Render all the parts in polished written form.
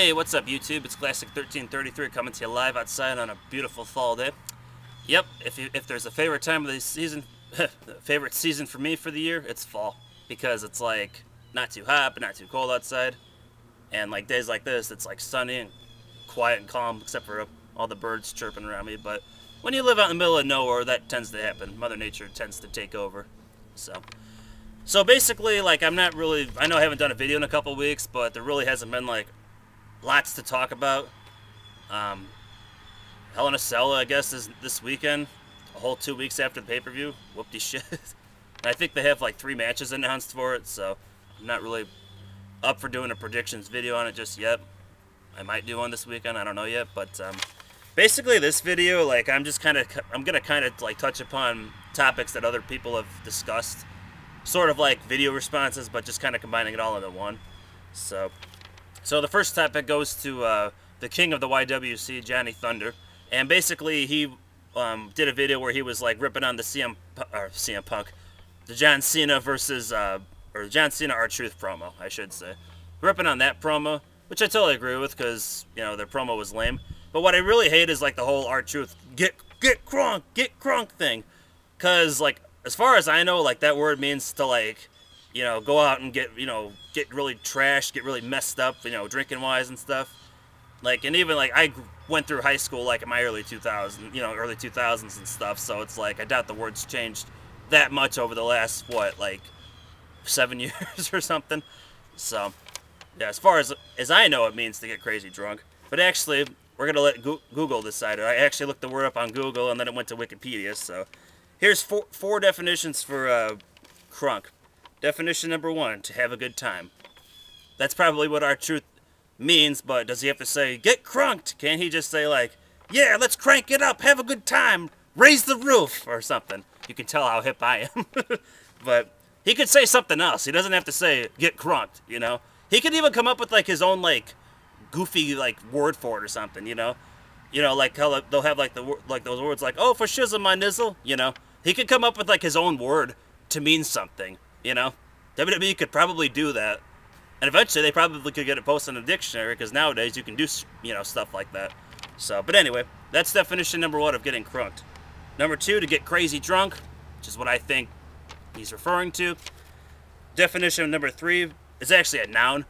Hey, what's up YouTube? It's Classic1333 coming to you live outside on a beautiful fall day. Yep, if there's a favorite time of the season, favorite season for me for the year, it's fall. Because it's like not too hot but not too cold outside. And like days like this, it's like sunny and quiet and calm except for all the birds chirping around me. But when you live out in the middle of nowhere, that tends to happen. Mother Nature tends to take over. So basically, like, I know I haven't done a video in a couple weeks, but there really hasn't been like lots to talk about. Hell in a Cell, I guess, is this weekend, a whole 2 weeks after the pay-per-view. Whoop-de shit. And I think they have like 3 matches announced for it, so I'm not really up for doing a predictions video on it just yet. I might do one this weekend, I don't know yet, but basically this video, like, I'm gonna kind of like touch upon topics that other people have discussed, sort of like video responses, but just kind of combining it all into one. So the first topic goes to the king of the YWC, Johnny Thunder, and basically he did a video where he was like ripping on the CM Punk, the John Cena versus or John Cena R-Truth promo, I should say, ripping on that promo, which I totally agree with because you know their promo was lame. But what I really hate is like the whole R-Truth get crunk thing, because like as far as I know, like that word means to like, you know, go out and get really trashed, get really messed up, you know, drinking wise and stuff. Like, and even like I went through high school like in my early 2000s and stuff. So it's like I doubt the words changed that much over the last like 7 years or something. So yeah, as far as I know, it means to get crazy drunk. But actually, we're gonna let Google decide it. I actually looked the word up on Google and then it went to Wikipedia. So here's four definitions for crunk. Definition number 1, to have a good time. That's probably what R-Truth means, but does he have to say, get crunked? Can't he just say like, yeah, let's crank it up, have a good time, raise the roof, or something? You can tell how hip I am. But he could say something else. He doesn't have to say, get crunked, you know? He could even come up with like his own like goofy like word for it or something, you know? You know, like how they'll have like those words like, oh, for shizzle my nizzle, you know? He could come up with like his own word to mean something. You know, WWE could probably do that, and eventually they probably could get it posted in a dictionary because nowadays you can do, you know, stuff like that. So, but anyway, that's definition number 1 of getting crunked. Number 2, to get crazy drunk, which is what I think he's referring to. Definition number 3 is actually a noun.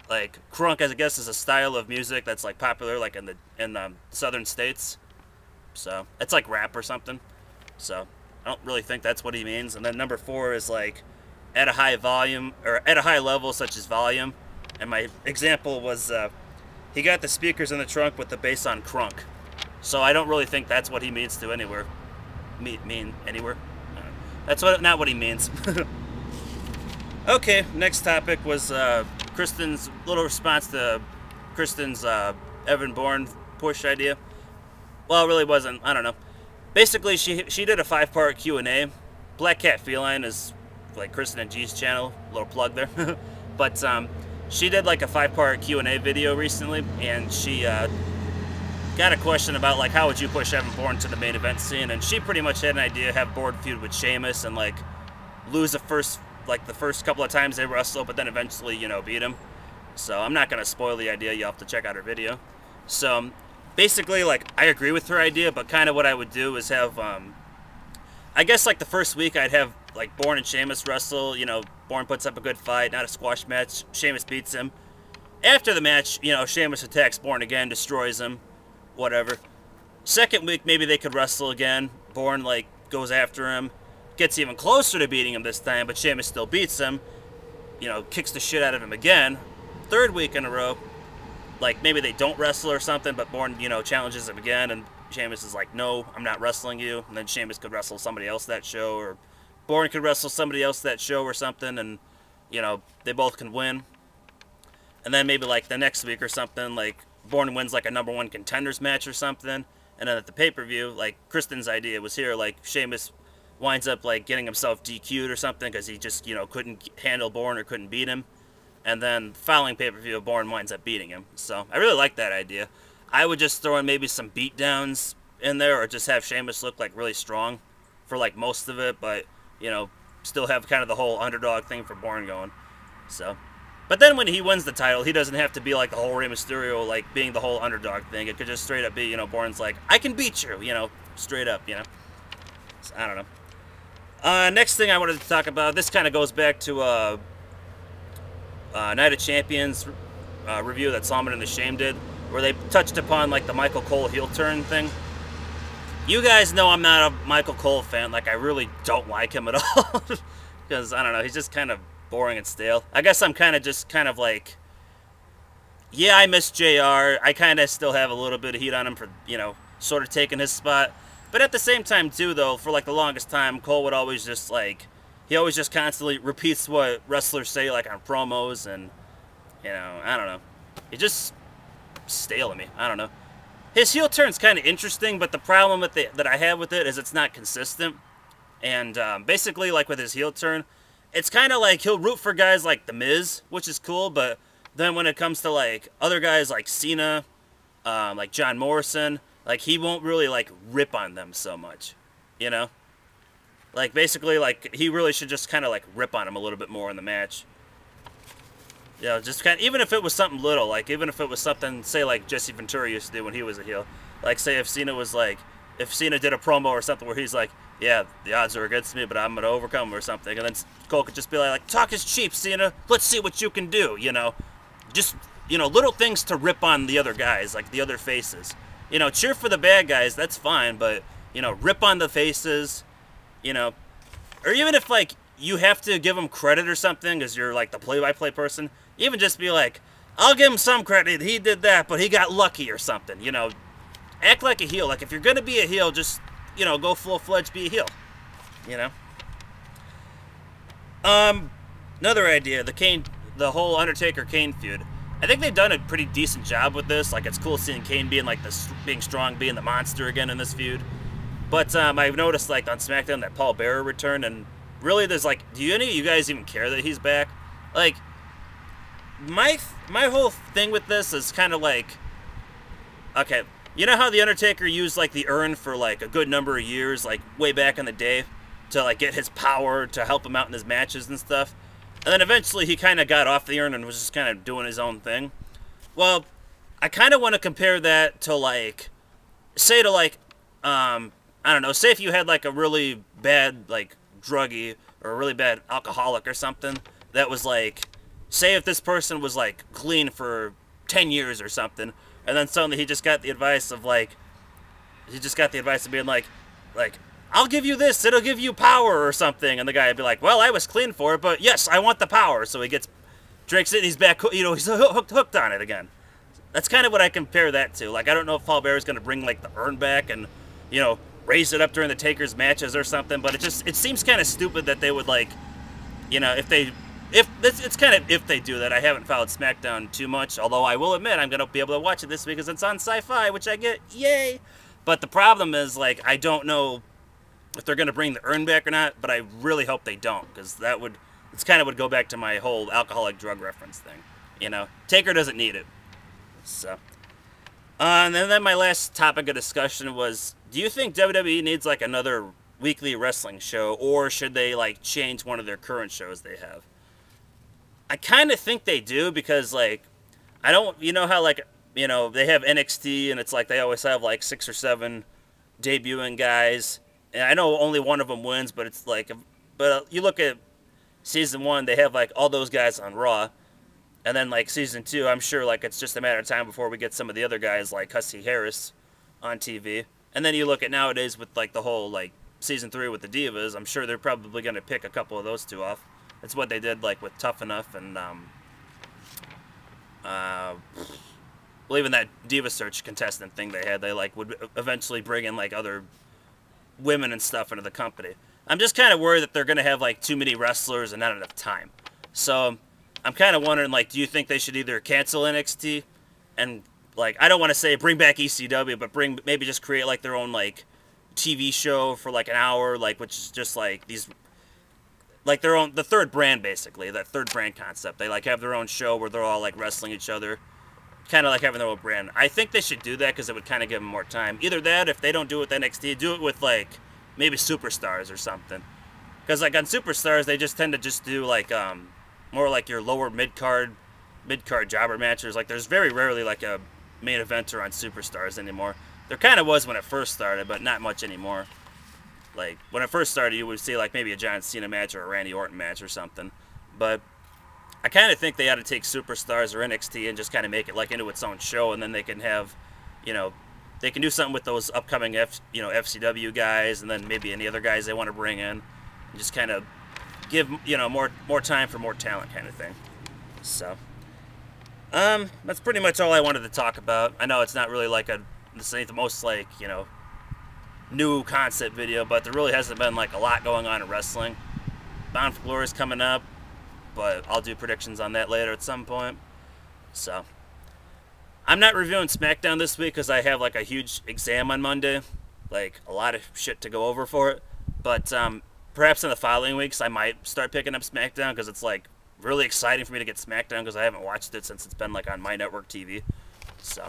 Like crunk, as I guess, is a style of music that's like popular, like in the southern states. So it's like rap or something. So I don't really think that's what he means. And then number 4 is like at a high volume, or at a high level such as volume. And my example was he got the speakers in the trunk with the bass on crunk. So I don't really think that's what he means to anywhere. Mean anywhere. That's not what he means. Okay, next topic was Kristen's little response to Kristen's Evan Bourne push idea. Well, it really wasn't. I don't know. Basically, she did a 5-part Q&A. Blackcatfeline is like Kristen and G's channel, little plug there. But she did like a 5-part Q&A video recently, and she got a question about like how would you push Evan Bourne to the main event scene, and she pretty much had an idea, have Bourne feud with Sheamus and like lose the first couple of times they wrestle, but then eventually, you know, beat him. So I'm not gonna spoil the idea. You'll have to check out her video. So basically, like, I agree with her idea, but kind of what I would do is have I guess like the first week I'd have like Bourne and Sheamus wrestle. You know, Bourne puts up a good fight, not a squash match. Sheamus beats him. After the match, you know, Sheamus attacks Bourne again, destroys him, whatever. Second week, maybe they could wrestle again. Bourne like goes after him, gets even closer to beating him this time, but Sheamus still beats him. You know, kicks the shit out of him again. Third week in a row, like maybe they don't wrestle or something, but Bourne, you know, challenges him again, and Sheamus is like, no, I'm not wrestling you. And then Sheamus could wrestle somebody else that show, or Bourne could wrestle somebody else that show or something, and, you know, they both can win. And then maybe like the next week or something, like Bourne wins like a #1 contenders match or something. And then at the pay-per-view, like Kristen's idea was here, like Sheamus winds up like getting himself DQ'd or something because he just, you know, couldn't handle Bourne or couldn't beat him. And then following pay-per-view, Bourne winds up beating him. So I really like that idea. I would just throw in maybe some beatdowns in there, or just have Sheamus look like really strong for like most of it, but, you know, still have kind of the whole underdog thing for Bourne going. So But then when he wins the title, he doesn't have to be like the whole Rey Mysterio, like being the whole underdog thing. It could just straight up be, you know, Bourne's like, I can beat you, you know, straight up, you know. So, I don't know. Next thing I wanted to talk about, this kind of goes back to Night of Champions review that saulmanandthashame did, where they touched upon like the Michael Cole heel turn thing. You guys know I'm not a Michael Cole fan. Like, I really don't like him at all. Because, I don't know, he's just kind of boring and stale. I guess I'm kind of like, yeah, I miss JR. I kind of still have a little bit of heat on him for, you know, sort of taking his spot. But at the same time, too, though, for like the longest time, Cole would always just like, he always just constantly repeats what wrestlers say, like on promos, and, you know, I don't know. It just stale to me. I don't know. His heel turn's kind of interesting, but the problem with that I have with it is it's not consistent. And basically, like with his heel turn, it's kind of like he'll root for guys like The Miz, which is cool, but then when it comes to like other guys like Cena, like John Morrison, like he won't really like rip on them so much, you know? Like basically, like he really should just kind of like rip on him a little bit more in the match. You know, just kind of, even if it was something little, like even if it was something, say like Jesse Ventura used to do when he was a heel. Like say if Cena was like, if Cena did a promo or something where he's like, yeah, the odds are against me, but I'm going to overcome or something. And then Cole could just be like, talk is cheap, Cena. Let's see what you can do, you know. Just, you know, little things to rip on the other guys, like the other faces. You know, cheer for the bad guys, that's fine, but, you know, rip on the faces, you know. Or even if, like, you have to give them credit or something because you're, like, the play-by-play person, even just be like, I'll give him some credit. He did that, but he got lucky or something, you know. Act like a heel. Like, if you're going to be a heel, just, you know, go full-fledged, be a heel, you know. Another idea, the whole Undertaker-Kane feud. I think they've done a pretty decent job with this. Like, it's cool seeing Kane being, like, being strong, being the monster again in this feud. But I've noticed, like, on SmackDown that Paul Bearer returned, and really there's, like, do any of you guys even care that he's back? Like, my whole thing with this is kind of like, okay, you know how the Undertaker used, like, the urn for, like, a good number of years, like, way back in the day, to, like, get his power, to help him out in his matches and stuff? And then eventually he kind of got off the urn and was just kind of doing his own thing. Well, I kind of want to compare that to, like, say to, like, I don't know, say if you had, like, a really bad, like, druggie or a really bad alcoholic or something that was, like, say if this person was, like, clean for 10 years or something, and then suddenly he just got the advice of, like, being like, I'll give you this, it'll give you power or something. And the guy would be like, well, I was clean for it, but yes, I want the power. So he drinks it, and he's back, you know, he's hooked on it again. That's kind of what I compare that to. Like, I don't know if Paul Bearer's going to bring, like, the urn back and, you know, raise it up during the Taker's matches or something, but it seems kind of stupid that they would, like, you know, if they do that. I haven't followed SmackDown too much, although I will admit I'm going to be able to watch it this week because it's on Sci-Fi, which I get, yay! But the problem is, like, I don't know if they're going to bring the urn back or not, but I really hope they don't, because it's kind of would go back to my whole alcoholic drug reference thing, you know? Taker doesn't need it. So, and then my last topic of discussion was, do you think WWE needs, like, another weekly wrestling show, or should they, like, change one of their current shows they have? I kind of think they do, because, like, you know how, like, you know, they have NXT, and it's like they always have, like, 6 or 7 debuting guys, and I know only one of them wins, but it's like, but you look at Season 1, they have, like, all those guys on Raw, and then, like, Season 2, I'm sure, like, it's just a matter of time before we get some of the other guys, like Hussey Harris, on TV, and then you look at nowadays with, like, the whole, like, Season 3 with the Divas, I'm sure they're probably going to pick a couple of those two off. That's what they did, like, with Tough Enough and, well, even that Diva Search contestant thing they had, they, like, would eventually bring in, like, other women and stuff into the company. I'm just kind of worried that they're going to have, like, too many wrestlers and not enough time. So, I'm kind of wondering, like, do you think they should either cancel NXT and, like, I don't want to say bring back ECW, but maybe just create, like, their own, like, TV show for, like, an hour, like, which is just, like, these, like, the third brand, basically, that third brand concept. They, like, have their own show where they're all, like, wrestling each other. Kind of like having their own brand. I think they should do that because it would kind of give them more time. Either that, if they don't do it with NXT, do it with, like, maybe Superstars or something. Because, like, on Superstars, they just tend to just do, like, more like your lower mid-card mid-card jobber matches. Like, there's very rarely like a main eventer on Superstars anymore. There kind of was when it first started, but not much anymore. Like, when it first started, you would see like maybe a John Cena match or a Randy Orton match or something. But I kind of think they ought to take Superstars or NXT and just kind of make it like into its own show, and then they can have, you know, they can do something with those upcoming FCW guys, and then maybe any other guys they want to bring in, and just kind of give, you know, more time for more talent kind of thing. So, that's pretty much all I wanted to talk about. I know it's not really like this ain't the most like, you know, new concept video, but there really hasn't been like a lot going on in wrestling. Bound for Glory is coming up, but I'll do predictions on that later at some point. So, I'm not reviewing SmackDown this week because I have like a huge exam on Monday, like a lot of shit to go over for it. But perhaps in the following weeks I might start picking up SmackDown because it's like really exciting for me to get SmackDown because I haven't watched it since it's been like on my network TV. So,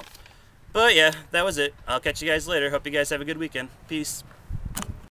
but yeah, that was it. I'll catch you guys later. Hope you guys have a good weekend. Peace.